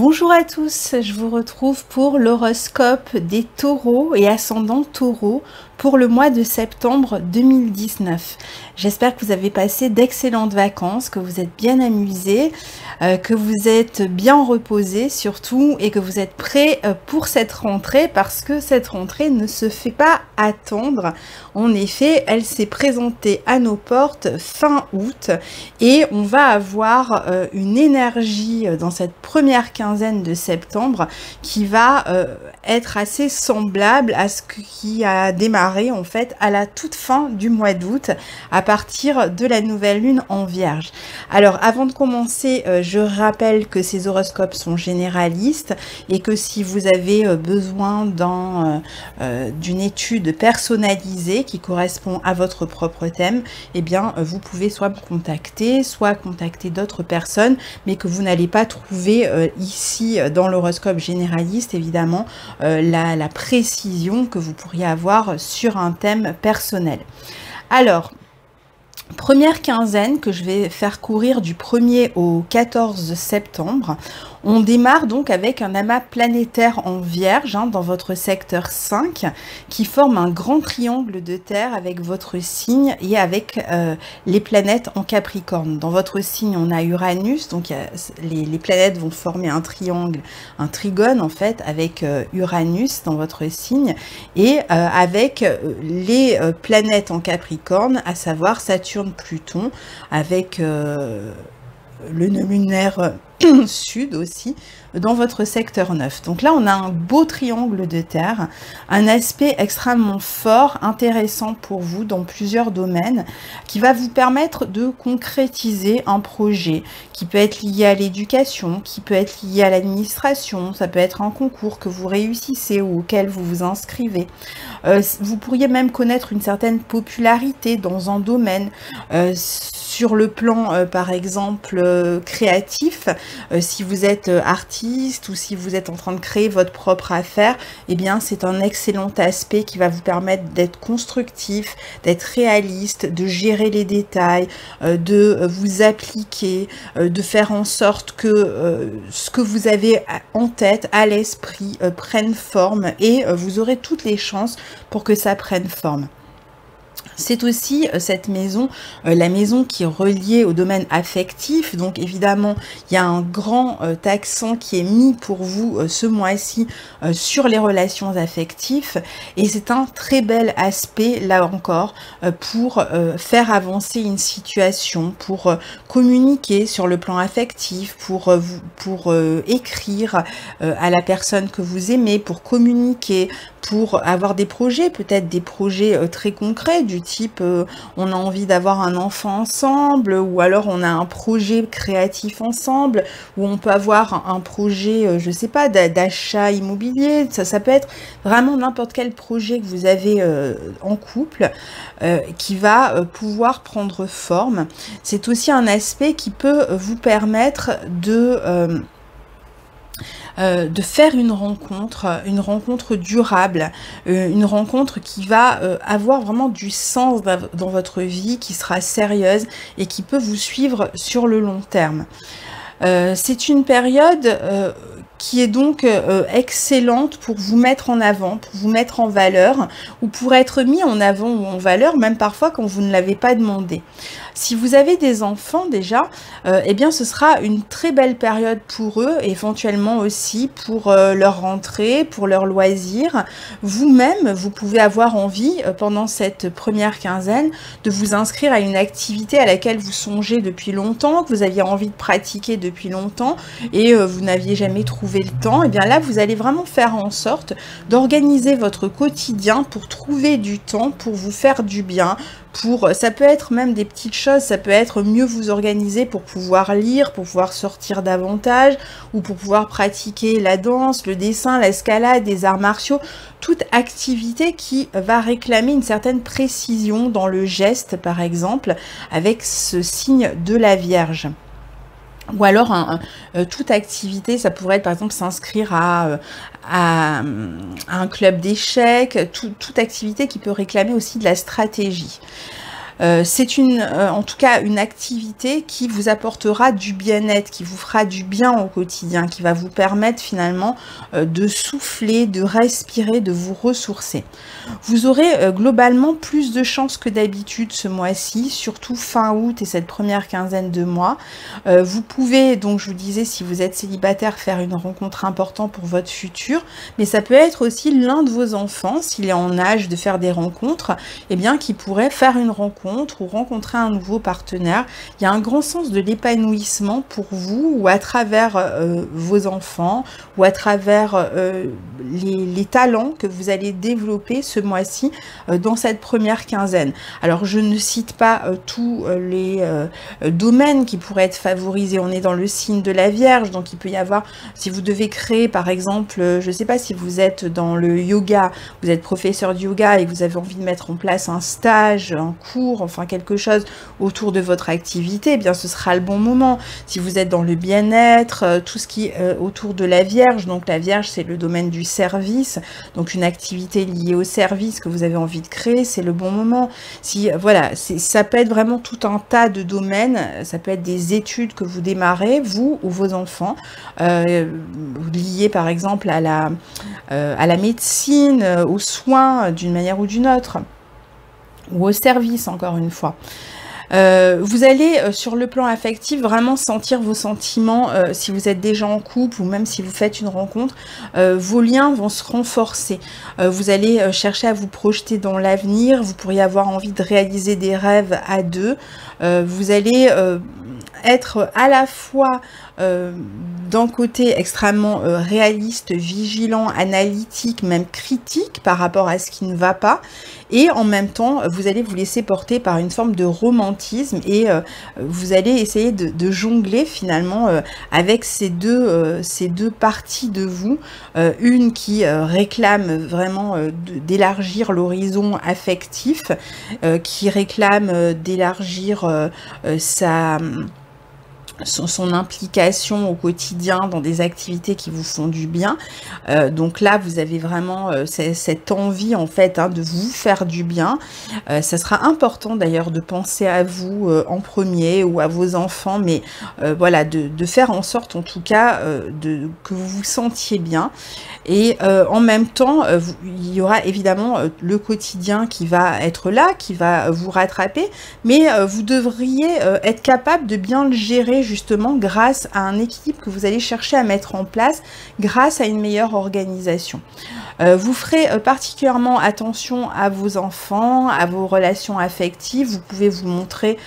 Bonjour à tous, je vous retrouve pour l'horoscope des taureaux et ascendants taureaux pour le mois de septembre 2019. J'espère que vous avez passé d'excellentes vacances, que vous êtes bien amusés, que vous êtes bien reposés surtout et que vous êtes prêts pour cette rentrée parce que cette rentrée ne se fait pas attendre. En effet, elle s'est présentée à nos portes fin août et on va avoir une énergie dans cette première quinzaine de septembre qui va être assez semblable à ce qui a démarré en fait à la toute fin du mois d'août à partir de la nouvelle lune en Vierge. Alors avant de commencer, je rappelle que ces horoscopes sont généralistes et que si vous avez besoin d'une étude personnalisée qui correspond à votre propre thème, eh bien vous pouvez soit me contacter, soit contacter d'autres personnes, mais que vous n'allez pas trouver ici dans l'horoscope généraliste évidemment la précision que vous pourriez avoir sur un thème personnel. Alors, première quinzaine que je vais faire courir du 1er au 14 septembre. On démarre donc avec un amas planétaire en Vierge dans votre secteur 5 qui forme un grand triangle de terre avec votre signe et avec les planètes en Capricorne. Dans votre signe, on a Uranus, donc les planètes vont former un triangle, un trigone en fait, avec Uranus dans votre signe et avec les planètes en Capricorne, à savoir Saturne, Pluton, avec le nœud lunaire sud aussi, dans votre secteur 9. Donc là, on a un beau triangle de terre, un aspect extrêmement fort, intéressant pour vous dans plusieurs domaines, qui va vous permettre de concrétiser un projet qui peut être lié à l'éducation, qui peut être lié à l'administration, ça peut être un concours que vous réussissez ou auquel vous vous inscrivez. Vous pourriez même connaître une certaine popularité dans un domaine, sur le plan, par exemple, créatif. Si vous êtes artiste ou si vous êtes en train de créer votre propre affaire, eh bien c'est un excellent aspect qui va vous permettre d'être constructif, d'être réaliste, de gérer les détails, de vous appliquer, de faire en sorte que ce que vous avez en tête, à l'esprit, prenne forme et vous aurez toutes les chances pour que ça prenne forme. C'est aussi cette maison, la maison qui est reliée au domaine affectif. Donc évidemment, il y a un grand accent qui est mis pour vous ce mois-ci sur les relations affectives. Et c'est un très bel aspect, là encore, pour faire avancer une situation, pour communiquer sur le plan affectif, pour écrire à la personne que vous aimez, pour communiquer, pour avoir des projets, peut-être des projets très concrets du type on a envie d'avoir un enfant ensemble, ou alors on a un projet créatif ensemble, ou on peut avoir un projet, je sais pas, d'achat immobilier. Ça peut être vraiment n'importe quel projet que vous avez en couple qui va pouvoir prendre forme. C'est aussi un aspect qui peut vous permettre de faire une rencontre durable, une rencontre qui va avoir vraiment du sens dans votre vie, qui sera sérieuse et qui peut vous suivre sur le long terme. C'est une période qui est donc excellente pour vous mettre en avant, pour vous mettre en valeur, ou pour être mis en avant ou en valeur, même parfois quand vous ne l'avez pas demandé. Si vous avez des enfants déjà, eh bien ce sera une très belle période pour eux, éventuellement aussi pour leur rentrée, pour leurs loisirs. Vous-même, vous pouvez avoir envie, pendant cette première quinzaine, de vous inscrire à une activité à laquelle vous songez depuis longtemps, que vous aviez envie de pratiquer depuis longtemps, et vous n'aviez jamais trouvé le temps. Et bien là, vous allez vraiment faire en sorte d'organiser votre quotidien pour trouver du temps, pour vous faire du bien, ça peut être même des petites choses, ça peut être mieux vous organiser pour pouvoir lire, pour pouvoir sortir davantage, ou pour pouvoir pratiquer la danse, le dessin, l'escalade, des arts martiaux, toute activité qui va réclamer une certaine précision dans le geste, par exemple, avec ce signe de la Vierge. Ou alors toute activité, ça pourrait être par exemple s'inscrire à un club d'échecs, toute activité qui peut réclamer aussi de la stratégie. C'est en tout cas une activité qui vous apportera du bien-être, qui vous fera du bien au quotidien, qui va vous permettre finalement de souffler, de respirer, de vous ressourcer. Vous aurez globalement plus de chances que d'habitude ce mois-ci, surtout fin août et cette première quinzaine de mois. Vous pouvez, donc je vous disais, si vous êtes célibataire, faire une rencontre importante pour votre futur, mais ça peut être aussi l'un de vos enfants, s'il est en âge de faire des rencontres, eh bien, qui pourrait faire une rencontre ou rencontrer un nouveau partenaire. Il y a un grand sens de l'épanouissement pour vous, ou à travers vos enfants, ou à travers les talents que vous allez développer ce mois-ci dans cette première quinzaine. Alors je ne cite pas tous les domaines qui pourraient être favorisés. On est dans le signe de la Vierge, donc il peut y avoir, si vous devez créer par exemple, je ne sais pas si vous êtes dans le yoga, vous êtes professeur de yoga et vous avez envie de mettre en place un stage, un cours, enfin quelque chose autour de votre activité, eh bien ce sera le bon moment. Si vous êtes dans le bien-être, tout ce qui est autour de la Vierge, donc la Vierge c'est le domaine du service, donc une activité liée au service que vous avez envie de créer, c'est le bon moment. Si voilà, ça peut être vraiment tout un tas de domaines, ça peut être des études que vous démarrez, vous ou vos enfants, liés par exemple à la médecine, aux soins d'une manière ou d'une autre, ou au service encore une fois. Vous allez sur le plan affectif vraiment sentir vos sentiments si vous êtes déjà en couple ou même si vous faites une rencontre, vos liens vont se renforcer, vous allez chercher à vous projeter dans l'avenir, vous pourriez avoir envie de réaliser des rêves à deux, vous allez être à la fois d'un côté extrêmement réaliste, vigilant, analytique, même critique par rapport à ce qui ne va pas, et en même temps vous allez vous laisser porter par une forme de romantisme et vous allez essayer de jongler finalement avec ces deux parties de vous, une qui réclame vraiment d'élargir l'horizon affectif, qui réclame d'élargir son implication au quotidien dans des activités qui vous font du bien. Donc là, vous avez vraiment cette envie en fait de vous faire du bien. Ça sera important d'ailleurs de penser à vous en premier ou à vos enfants, mais voilà, de faire en sorte en tout cas que vous vous sentiez bien. Et en même temps, il y aura évidemment le quotidien qui va être là, qui va vous rattraper, mais vous devriez être capable de bien le gérer justement grâce à un équilibre que vous allez chercher à mettre en place grâce à une meilleure organisation. Vous ferez particulièrement attention à vos enfants, à vos relations affectives. Vous pouvez vous montrer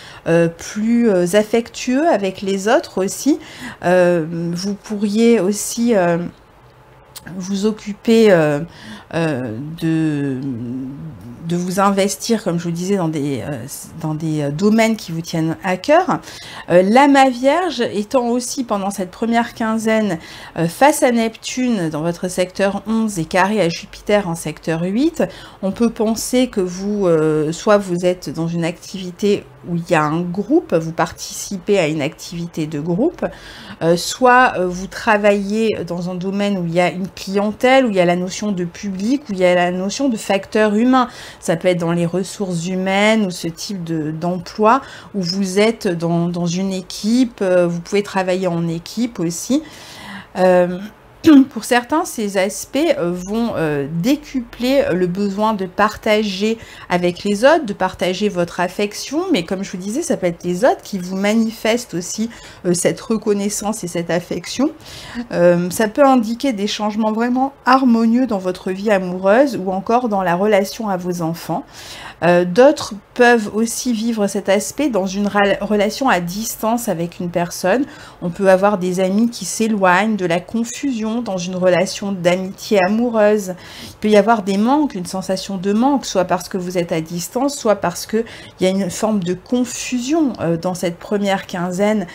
plus affectueux avec les autres aussi. Vous pourriez aussi vous occuper de vous investir, comme je vous disais, dans des domaines qui vous tiennent à cœur. L'âme vierge étant aussi pendant cette première quinzaine face à Neptune dans votre secteur 11 et carré à Jupiter en secteur 8, on peut penser que soit vous êtes dans une activité où il y a un groupe, vous participez à une activité de groupe, soit vous travaillez dans un domaine où il y a une clientèle, où il y a la notion de public, où il y a la notion de facteur humain. Ça peut être dans les ressources humaines ou ce type d'emploi où vous êtes dans une équipe, vous pouvez travailler en équipe aussi. Pour certains, ces aspects vont décupler le besoin de partager avec les autres, de partager votre affection, mais comme je vous disais, ça peut être les autres qui vous manifestent aussi cette reconnaissance et cette affection. Ça peut indiquer des changements vraiment harmonieux dans votre vie amoureuse ou encore dans la relation à vos enfants. D'autres peuvent aussi vivre cet aspect dans une relation à distance avec une personne. On peut avoir des amis qui s'éloignent, de la confusion dans une relation d'amitié amoureuse. Il peut y avoir des manques, une sensation de manque, soit parce que vous êtes à distance, soit parce qu'il y a une forme de confusion dans cette première quinzaine,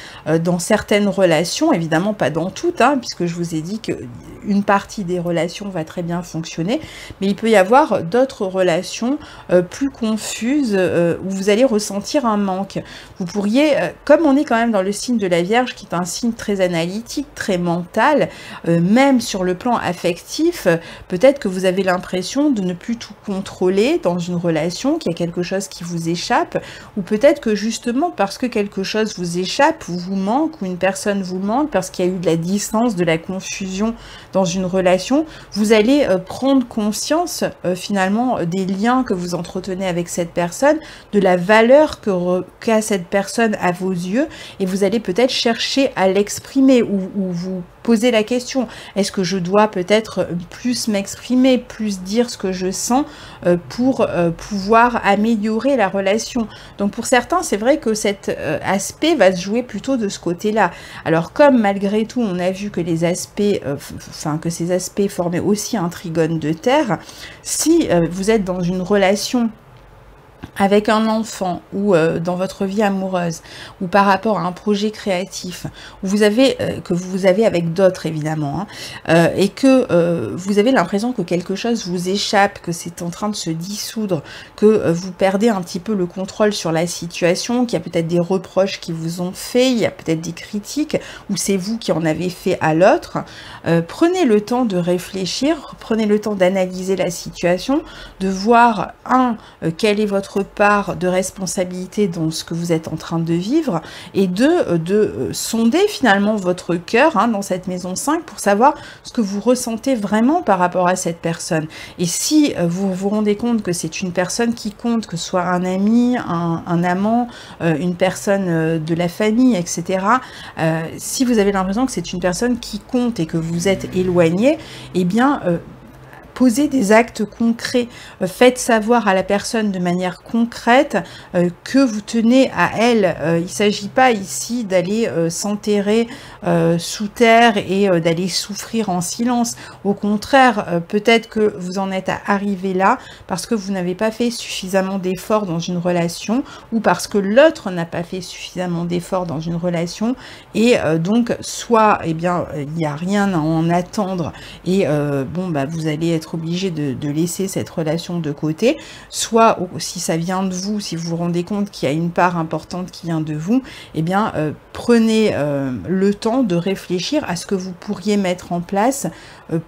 dans certaines relations, évidemment pas dans toutes, puisque je vous ai dit qu'une partie des relations va très bien fonctionner, mais il peut y avoir d'autres relations plus confuses où vous allez ressentir un manque. Vous pourriez, comme on est quand même dans le signe de la Vierge, qui est un signe très analytique, très mental, même sur le plan affectif, peut-être que vous avez l'impression de ne plus tout contrôler dans une relation, qu'il y a quelque chose qui vous échappe, ou peut-être que justement parce que quelque chose vous échappe, ou vous manque, ou une personne vous manque, parce qu'il y a eu de la distance, de la confusion dans une relation, vous allez prendre conscience finalement des liens que vous entretenez avec cette personne, de la valeur qu'a cette personne à vos yeux, et vous allez peut-être chercher à l'exprimer, ou vous poser la question, est-ce que je dois peut-être plus m'exprimer, plus dire ce que je sens pour pouvoir améliorer la relation. Donc pour certains, c'est vrai que cet aspect va se jouer plutôt de ce côté-là. Alors comme malgré tout, on a vu que les aspects, que ces aspects formaient aussi un trigone de terre, si vous êtes dans une relation avec un enfant ou dans votre vie amoureuse ou par rapport à un projet créatif où vous avez que vous avez avec d'autres évidemment et que vous avez l'impression que quelque chose vous échappe, que c'est en train de se dissoudre, que vous perdez un petit peu le contrôle sur la situation, qu'il y a peut-être des reproches qui vous ont fait, il y a peut-être des critiques ou c'est vous qui en avez fait à l'autre, prenez le temps de réfléchir, prenez le temps d'analyser la situation, de voir quelle est votre part de responsabilité dans ce que vous êtes en train de vivre, et de sonder finalement votre cœur dans cette maison 5 pour savoir ce que vous ressentez vraiment par rapport à cette personne. Et si vous vous rendez compte que c'est une personne qui compte, que ce soit un ami, un amant, une personne de la famille, etc., si vous avez l'impression que c'est une personne qui compte et que vous êtes éloigné, eh bien posez des actes concrets, faites savoir à la personne de manière concrète que vous tenez à elle. Il ne s'agit pas ici d'aller s'enterrer sous terre et d'aller souffrir en silence. Au contraire, peut-être que vous en êtes arrivé là parce que vous n'avez pas fait suffisamment d'efforts dans une relation ou parce que l'autre n'a pas fait suffisamment d'efforts dans une relation et donc soit il n'y a rien à en attendre et vous allez être obligé de laisser cette relation de côté, soit si ça vient de vous, si vous vous rendez compte qu'il y a une part importante qui vient de vous, prenez le temps de réfléchir à ce que vous pourriez mettre en place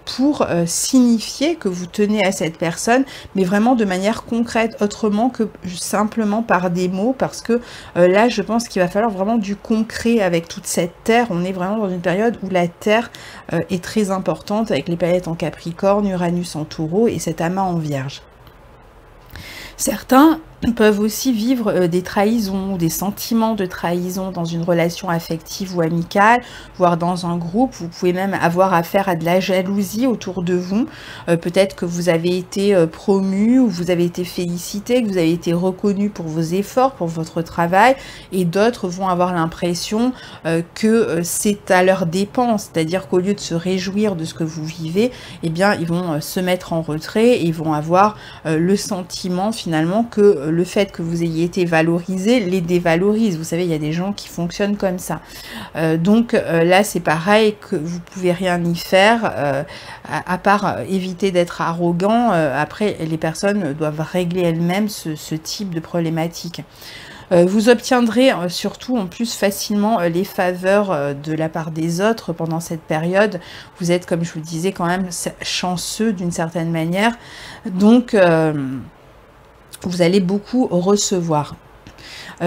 pour signifier que vous tenez à cette personne, mais vraiment de manière concrète, autrement que simplement par des mots, parce que là, je pense qu'il va falloir vraiment du concret avec toute cette terre. On est vraiment dans une période où la terre est très importante, avec les planètes en Capricorne, Uranus en Taureau et cet amas en Vierge. Certains peuvent aussi vivre des trahisons, des sentiments de trahison dans une relation affective ou amicale, voire dans un groupe. Vous pouvez même avoir affaire à de la jalousie autour de vous. Peut-être que vous avez été promu ou vous avez été félicité, que vous avez été reconnu pour vos efforts, pour votre travail, et d'autres vont avoir l'impression que c'est à leur dépense, c'est-à-dire qu'au lieu de se réjouir de ce que vous vivez, ils vont se mettre en retrait et ils vont avoir le sentiment finalement que le fait que vous ayez été valorisé les dévalorise. Vous savez, il y a des gens qui fonctionnent comme ça. Donc là, c'est pareil, que vous pouvez rien y faire, à part éviter d'être arrogant. Après, les personnes doivent régler elles-mêmes ce type de problématique. Vous obtiendrez surtout en plus facilement les faveurs de la part des autres pendant cette période. Vous êtes, comme je vous le disais, quand même chanceux d'une certaine manière. Donc, vous allez beaucoup recevoir.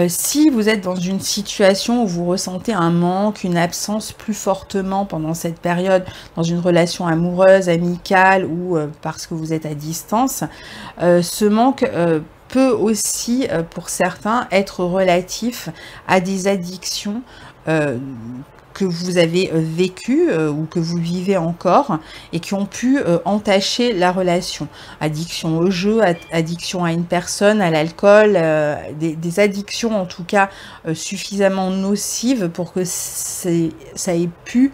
Si vous êtes dans une situation où vous ressentez un manque, une absence plus fortement pendant cette période, dans une relation amoureuse, amicale ou parce que vous êtes à distance, ce manque peut aussi, pour certains, être relatif à des addictions que vous avez vécu ou que vous vivez encore et qui ont pu entacher la relation. Addiction au jeu, addiction à une personne, à l'alcool, des addictions en tout cas suffisamment nocives pour que ça ait pu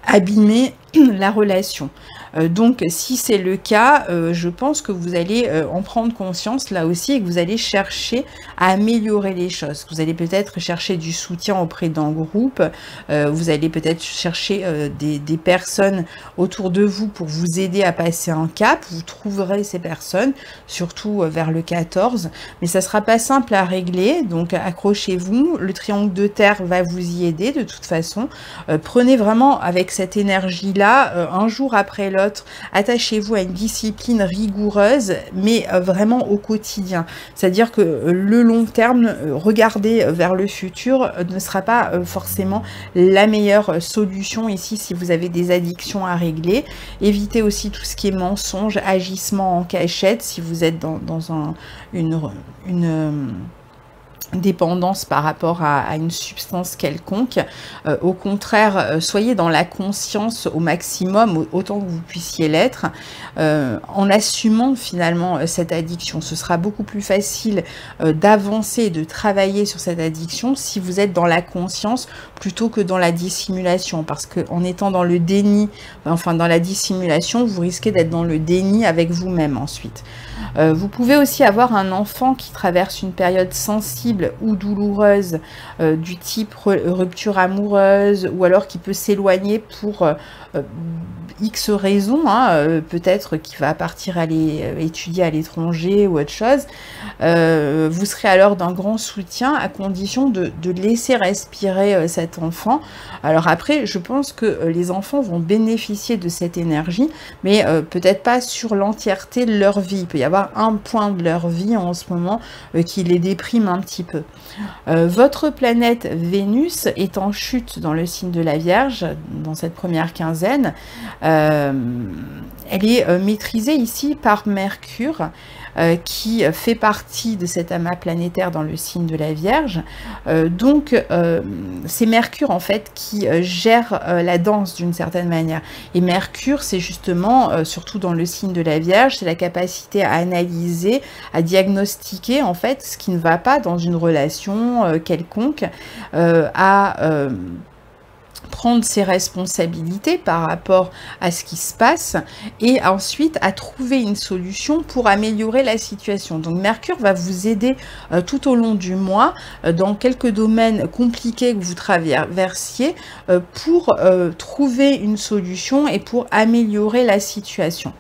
abîmer la relation. Donc si c'est le cas, je pense que vous allez en prendre conscience là aussi et que vous allez chercher à améliorer les choses. Vous allez peut-être chercher du soutien auprès d'un groupe, vous allez peut-être chercher des personnes autour de vous pour vous aider à passer un cap. Vous trouverez ces personnes, surtout vers le 14, mais ça sera pas simple à régler, donc accrochez-vous. Le triangle de terre va vous y aider de toute façon. Prenez vraiment avec cette énergie-là, un jour après l'autre, attachez-vous à une discipline rigoureuse, mais vraiment au quotidien. C'est-à-dire que le long terme, regarder vers le futur ne sera pas forcément la meilleure solution ici si vous avez des addictions à régler. Évitez aussi tout ce qui est mensonge, agissement en cachette, si vous êtes dans une dépendance par rapport à une substance quelconque. Au contraire, soyez dans la conscience au maximum, autant que vous puissiez l'être, en assumant finalement cette addiction. Ce sera beaucoup plus facile d'avancer, de travailler sur cette addiction si vous êtes dans la conscience plutôt que dans la dissimulation, parce qu'en étant dans le déni, enfin dans la dissimulation, vous risquez d'être dans le déni avec vous-même ensuite. Vous pouvez aussi avoir un enfant qui traverse une période sensible ou douloureuse du type rupture amoureuse, ou alors qui peut s'éloigner pour X raisons, hein, peut-être qu'il va partir aller étudier à l'étranger ou autre chose. Vous serez alors d'un grand soutien à condition de laisser respirer cet enfant. Alors après, je pense que les enfants vont bénéficier de cette énergie, mais peut-être pas sur l'entièreté de leur vie. Il peut y avoir un point de leur vie en ce moment qui les déprime un petit peu. Votre planète Vénus est en chute dans le signe de la Vierge dans cette première quinzaine. Elle est maîtrisée ici par Mercure, qui fait partie de cet amas planétaire dans le signe de la Vierge. Donc c'est Mercure en fait qui gère la danse d'une certaine manière. Et Mercure, c'est justement, surtout dans le signe de la Vierge, c'est la capacité à analyser, à diagnostiquer en fait ce qui ne va pas dans une relation quelconque, à prendre ses responsabilités par rapport à ce qui se passe et ensuite à trouver une solution pour améliorer la situation. Donc Mercure va vous aider tout au long du mois dans quelques domaines compliqués que vous traversiez pour trouver une solution et pour améliorer la situation.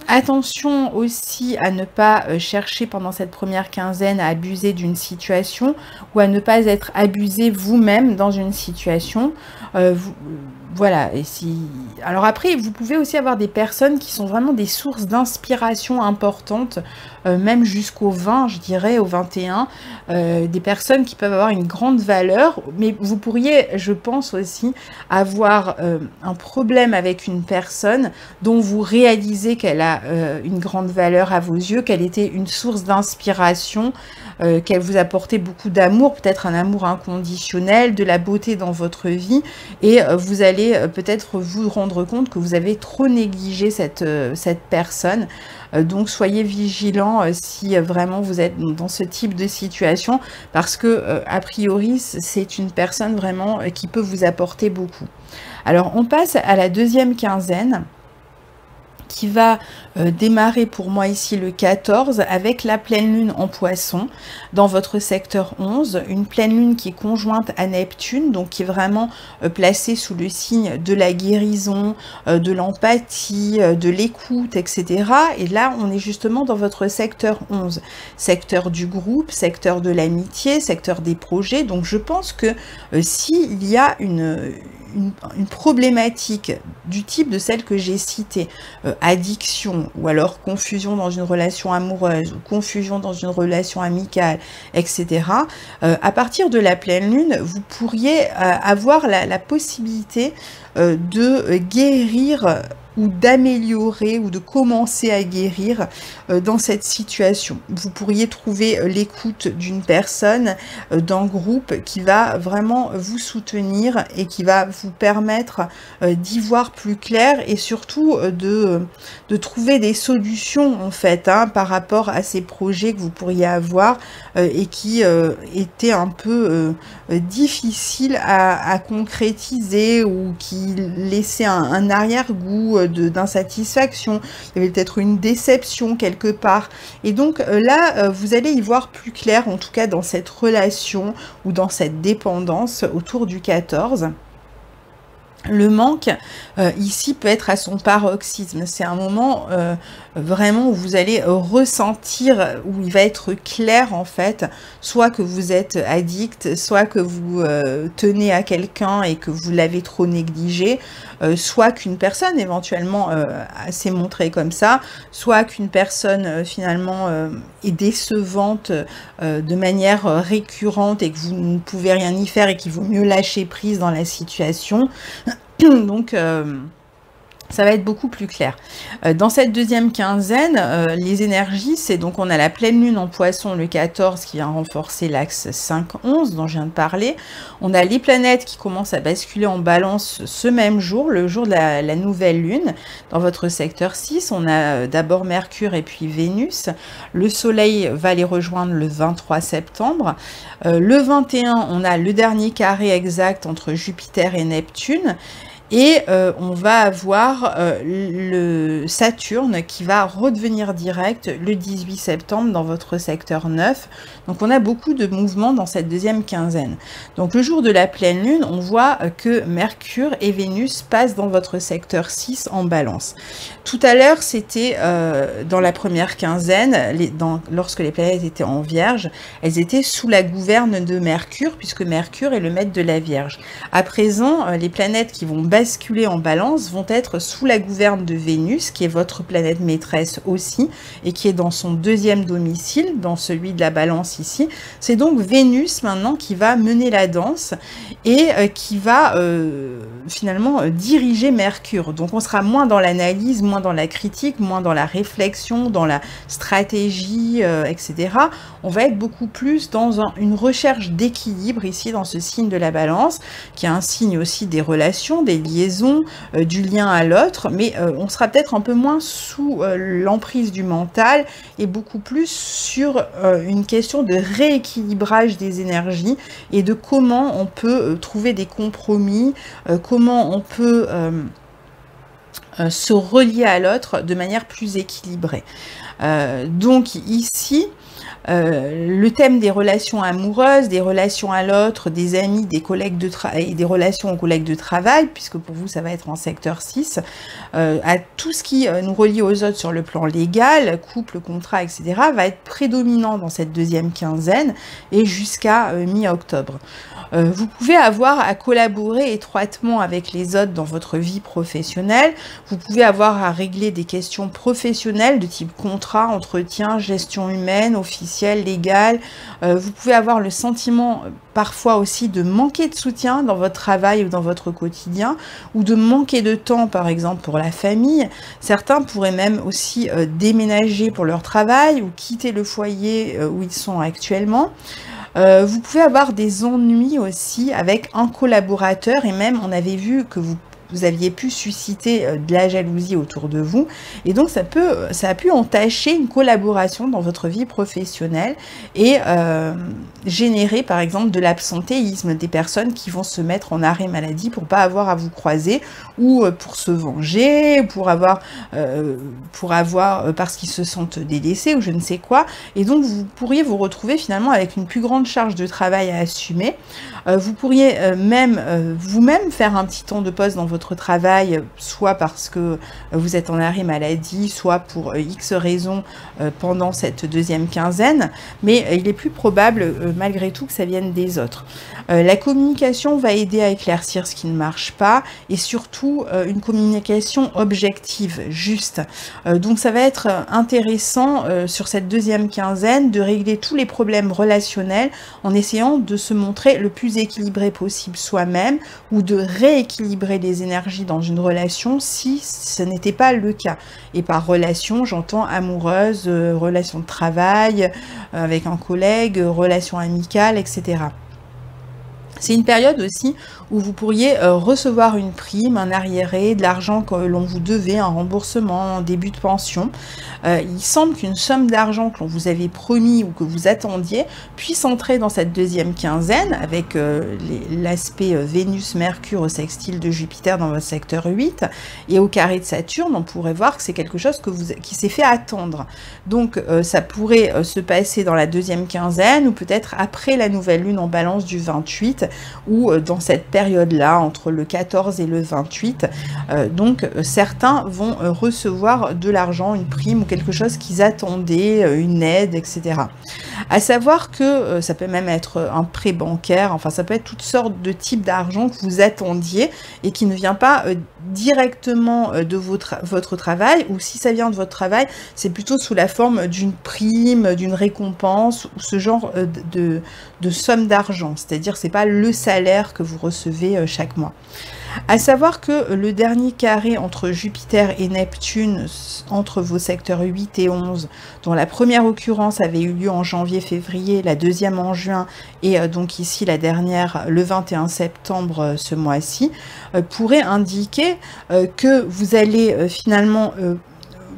Attention aussi à ne pas chercher pendant cette première quinzaine à abuser d'une situation ou à ne pas être abusé vous-même dans une situation. Voilà, et alors après, vous pouvez aussi avoir des personnes qui sont vraiment des sources d'inspiration importantes, même jusqu'au 20, je dirais, au 21, des personnes qui peuvent avoir une grande valeur, mais vous pourriez, je pense aussi, avoir un problème avec une personne dont vous réalisez qu'elle a une grande valeur à vos yeux, qu'elle était une source d'inspiration, qu'elle vous apportait beaucoup d'amour, peut-être un amour inconditionnel, de la beauté dans votre vie, et vous allez peut-être vous rendre compte que vous avez trop négligé cette personne. Donc soyez vigilants si vraiment vous êtes dans ce type de situation, parce que a priori c'est une personne vraiment qui peut vous apporter beaucoup. Alors on passe à la deuxième quinzaine, qui va démarrer pour moi ici le 14 avec la pleine lune en poisson dans votre secteur 11, une pleine lune qui est conjointe à Neptune, donc qui est vraiment placée sous le signe de la guérison, de l'empathie, de l'écoute, etc. Et là on est justement dans votre secteur 11, secteur du groupe, secteur de l'amitié, secteur des projets. Donc je pense que s'il y a une problématique du type de celle que j'ai citée, addiction, ou alors confusion dans une relation amoureuse, ou confusion dans une relation amicale, etc., à partir de la pleine lune, vous pourriez avoir la possibilité de guérir ou d'améliorer ou de commencer à guérir dans cette situation. Vous pourriez trouver l'écoute d'une personne, d'un groupe qui va vraiment vous soutenir et qui va vous permettre d'y voir plus clair et surtout de trouver des solutions en fait par rapport à ces projets que vous pourriez avoir et qui étaient un peu difficiles à concrétiser ou qui laissaient un arrière-goût d'insatisfaction. Il y avait peut-être une déception quelque part. Et donc là, vous allez y voir plus clair, en tout cas dans cette relation ou dans cette dépendance autour du 14. Le manque, ici, peut être à son paroxysme. C'est un moment vraiment où vous allez ressentir, où il va être clair, en fait, soit que vous êtes addict, soit que vous tenez à quelqu'un et que vous l'avez trop négligé, soit qu'une personne, éventuellement, s'est montrée comme ça, soit qu'une personne, finalement, est décevante de manière récurrente et que vous ne pouvez rien y faire et qu'il vaut mieux lâcher prise dans la situation. Donc, ça va être beaucoup plus clair. Dans cette deuxième quinzaine, les énergies, c'est donc on a la pleine lune en poisson le 14 qui vient renforcer l'axe 5-11 dont je viens de parler. On a les planètes qui commencent à basculer en balance ce même jour, le jour de la nouvelle lune. Dans votre secteur 6, on a d'abord Mercure et puis Vénus. Le Soleil va les rejoindre le 23 septembre. Le 21, on a le dernier carré exact entre Jupiter et Neptune. Et on va avoir le Saturne qui va redevenir direct le 18 septembre dans votre secteur 9. Donc on a beaucoup de mouvements dans cette deuxième quinzaine. Donc le jour de la pleine lune, on voit que Mercure et Vénus passent dans votre secteur 6 en balance. Tout à l'heure, c'était dans la première quinzaine, lorsque les planètes étaient en Vierge, elles étaient sous la gouverne de Mercure, puisque Mercure est le maître de la Vierge. À présent, les planètes qui vont basculer en balance vont être sous la gouverne de Vénus, qui est votre planète maîtresse aussi, et qui est dans son deuxième domicile, dans celui de la balance ici. C'est donc Vénus maintenant qui va mener la danse et qui va finalement diriger Mercure. Donc on sera moins dans l'analyse, moins dans la critique, moins dans la réflexion, dans la stratégie, etc. On va être beaucoup plus dans une recherche d'équilibre ici dans ce signe de la balance, qui est un signe aussi des relations, des liaisons, du lien à l'autre, mais on sera peut-être un peu moins sous l'emprise du mental et beaucoup plus sur une question de rééquilibrage des énergies et de comment on peut trouver des compromis, comment on peut se relier à l'autre de manière plus équilibrée. Donc ici, le thème des relations amoureuses, des relations à l'autre, des amis, des collègues de travail et des relations aux collègues de travail, puisque pour vous ça va être en secteur 6, à tout ce qui nous relie aux autres sur le plan légal, couple, contrat, etc., va être prédominant dans cette deuxième quinzaine et jusqu'à mi-octobre. Vous pouvez avoir à collaborer étroitement avec les autres dans votre vie professionnelle. Vous pouvez avoir à régler des questions professionnelles de type contrat, entretien, gestion humaine, officielle, légale. Vous pouvez avoir le sentiment parfois aussi de manquer de soutien dans votre travail ou dans votre quotidien, ou de manquer de temps par exemple pour la famille. Certains pourraient même aussi déménager pour leur travail ou quitter le foyer où ils sont actuellement. Vous pouvez avoir des ennuis aussi avec un collaborateur et même on avait vu que vous aviez pu susciter de la jalousie autour de vous et donc ça a pu entacher une collaboration dans votre vie professionnelle et générer par exemple de l'absentéisme, des personnes qui vont se mettre en arrêt maladie pour pas avoir à vous croiser ou pour se venger, pour avoir parce qu'ils se sentent délaissés ou je ne sais quoi, et donc vous pourriez vous retrouver finalement avec une plus grande charge de travail à assumer. Vous pourriez même vous-même faire un petit temps de pause dans votre travail, soit parce que vous êtes en arrêt maladie, soit pour X raisons pendant cette deuxième quinzaine, mais il est plus probable malgré tout que ça vienne des autres. La communication va aider à éclaircir ce qui ne marche pas et surtout une communication objective, juste. Donc ça va être intéressant sur cette deuxième quinzaine de régler tous les problèmes relationnels en essayant de se montrer le plus équilibré possible soi-même ou de rééquilibrer les énergies énergies dans une relation si ce n'était pas le cas. Et par relation, j'entends amoureuse, relation de travail, avec un collègue, relation amicale, etc. C'est une période aussi où vous pourriez recevoir une prime, un arriéré, de l'argent que l'on vous devait, un remboursement, un début de pension. Il semble qu'une somme d'argent que l'on vous avait promis ou que vous attendiez puisse entrer dans cette deuxième quinzaine avec l'aspect Vénus-Mercure au sextile de Jupiter dans votre secteur 8 et au carré de Saturne. On pourrait voir que c'est quelque chose qui s'est fait attendre. Donc ça pourrait se passer dans la deuxième quinzaine ou peut-être après la nouvelle lune en balance du 28 ou dans cette période-là, entre le 14 et le 28. Donc certains vont recevoir de l'argent, une prime ou quelque chose qu'ils attendaient, une aide, etc. À savoir que ça peut même être un prêt bancaire, enfin ça peut être toutes sortes de types d'argent que vous attendiez et qui ne vient pas directement de votre travail, ou si ça vient de votre travail, c'est plutôt sous la forme d'une prime, d'une récompense ou ce genre de somme d'argent, c'est-à-dire c'est pas le salaire que vous recevez chaque mois. À savoir que le dernier carré entre Jupiter et Neptune, entre vos secteurs 8 et 11, dont la première occurrence avait eu lieu en janvier-février, la deuxième en juin, et donc ici la dernière le 21 septembre ce mois-ci, pourrait indiquer que vous allez finalement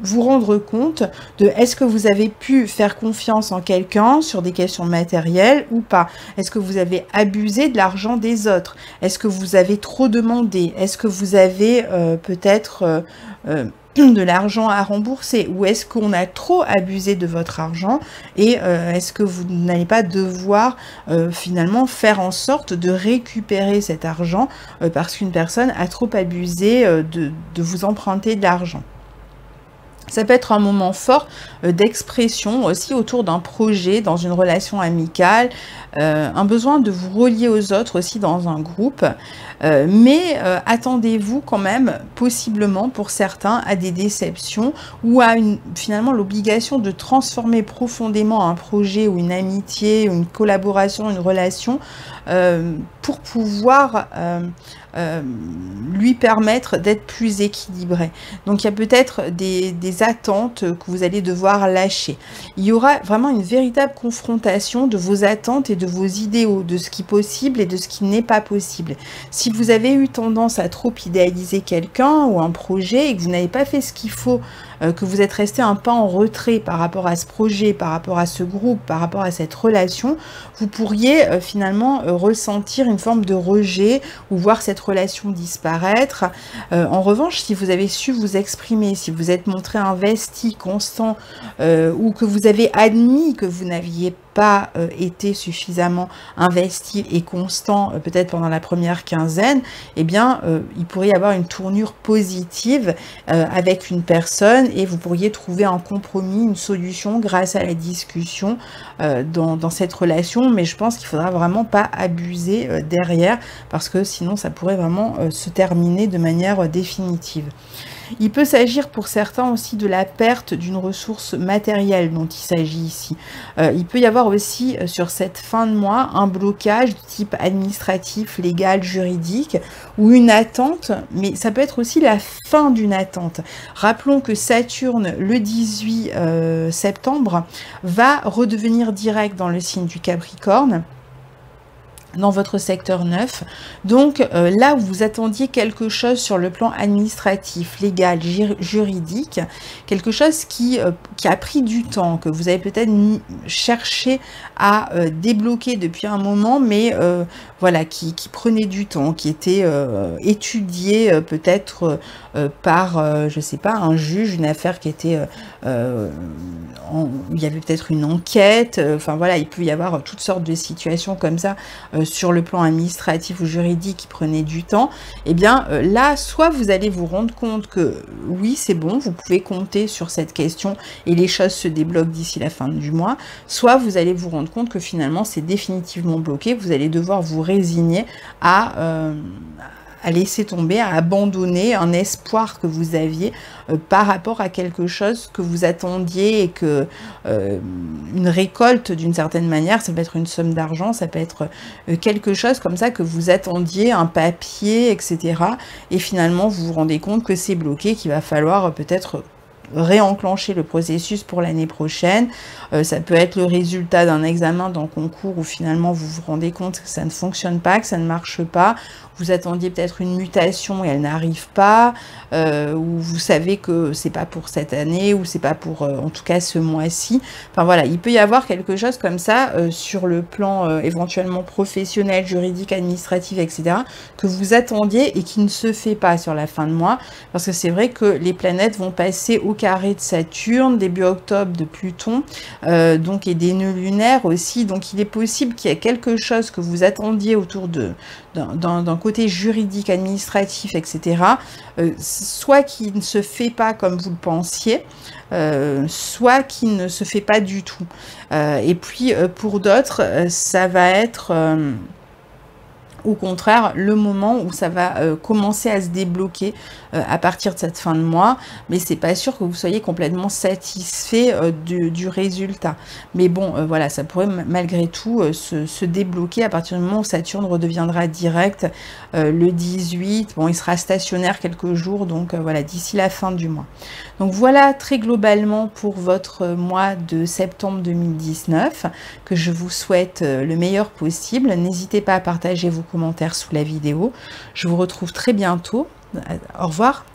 vous rendre compte de est-ce que vous avez pu faire confiance en quelqu'un sur des questions matérielles ou pas. Est-ce que vous avez abusé de l'argent des autres? Est-ce que vous avez trop demandé? Est-ce que vous avez peut-être de l'argent à rembourser, ou est-ce qu'on a trop abusé de votre argent et est-ce que vous n'allez pas devoir finalement faire en sorte de récupérer cet argent parce qu'une personne a trop abusé de vous emprunter de l'argent. Ça peut être un moment fort d'expression aussi autour d'un projet, dans une relation amicale, un besoin de vous relier aux autres aussi dans un groupe. Mais attendez-vous quand même, possiblement pour certains, à des déceptions ou à finalement l'obligation de transformer profondément un projet ou une amitié, ou une collaboration, une relation pour pouvoir lui permettre d'être plus équilibré. Donc il y a peut-être des attentes que vous allez devoir lâcher. Il y aura vraiment une véritable confrontation de vos attentes et de vos idéaux, de ce qui est possible et de ce qui n'est pas possible. Si vous avez eu tendance à trop idéaliser quelqu'un ou un projet et que vous n'avez pas fait ce qu'il faut, que vous êtes resté un peu en retrait par rapport à ce projet, par rapport à ce groupe, par rapport à cette relation, vous pourriez finalement ressentir une forme de rejet ou voir cette relation disparaître. En revanche, si vous avez su vous exprimer, si vous êtes montré investi, constant, ou que vous avez admis que vous n'aviez pas été suffisamment investi et constant, peut-être pendant la première quinzaine, eh bien, il pourrait y avoir une tournure positive avec une personne et vous pourriez trouver un compromis, une solution grâce à la discussion dans cette relation. Mais je pense qu'il ne faudra vraiment pas abuser derrière parce que sinon, ça pourrait vraiment se terminer de manière définitive. Il peut s'agir pour certains aussi de la perte d'une ressource matérielle dont il s'agit ici. Il peut y avoir aussi sur cette fin de mois un blocage de type administratif, légal, juridique ou une attente, mais ça peut être aussi la fin d'une attente. Rappelons que Saturne, le 18 septembre, va redevenir direct dans le signe du Capricorne, dans votre secteur 9. Donc là où vous attendiez quelque chose sur le plan administratif, légal, juridique, quelque chose qui a pris du temps, que vous avez peut-être cherché à débloquer depuis un moment, mais voilà, qui prenait du temps, qui était étudié peut-être par, je sais pas, un juge, une affaire qui était, il y avait peut-être une enquête, enfin voilà, il peut y avoir toutes sortes de situations comme ça sur le plan administratif ou juridique qui prenait du temps. Et bien là, soit vous allez vous rendre compte que oui, c'est bon, vous pouvez compter sur cette question et les choses se débloquent d'ici la fin du mois, soit vous allez vous rendre compte que finalement c'est définitivement bloqué, vous allez devoir vous résigner à laisser tomber, à abandonner un espoir que vous aviez par rapport à quelque chose que vous attendiez et que une récolte d'une certaine manière, ça peut être une somme d'argent, ça peut être quelque chose comme ça que vous attendiez, un papier, etc. Et finalement, vous vous rendez compte que c'est bloqué, qu'il va falloir peut-être réenclencher le processus pour l'année prochaine. Ça peut être le résultat d'un examen, d'un concours où finalement vous vous rendez compte que ça ne fonctionne pas, que ça ne marche pas. Vous attendiez peut-être une mutation et elle n'arrive pas, ou vous savez que c'est pas pour cette année, ou c'est pas pour en tout cas ce mois-ci. Enfin voilà, il peut y avoir quelque chose comme ça sur le plan éventuellement professionnel, juridique, administratif, etc. que vous attendiez et qui ne se fait pas sur la fin de mois, parce que c'est vrai que les planètes vont passer au carré de Saturne, début octobre de Pluton, donc et des nœuds lunaires aussi, donc il est possible qu'il y ait quelque chose que vous attendiez autour d'un côté juridique, administratif, etc., soit qui ne se fait pas comme vous le pensiez, soit qui ne se fait pas du tout. Et puis pour d'autres, ça va être au contraire le moment où ça va commencer à se débloquer à partir de cette fin de mois, mais c'est pas sûr que vous soyez complètement satisfait du résultat. Mais bon, voilà, ça pourrait malgré tout se débloquer à partir du moment où Saturne redeviendra direct le 18. Bon, il sera stationnaire quelques jours, donc voilà, d'ici la fin du mois. Donc voilà très globalement pour votre mois de septembre 2019, que je vous souhaite le meilleur possible. N'hésitez pas à partager vos commentaires sous la vidéo. Je vous retrouve très bientôt. Au revoir.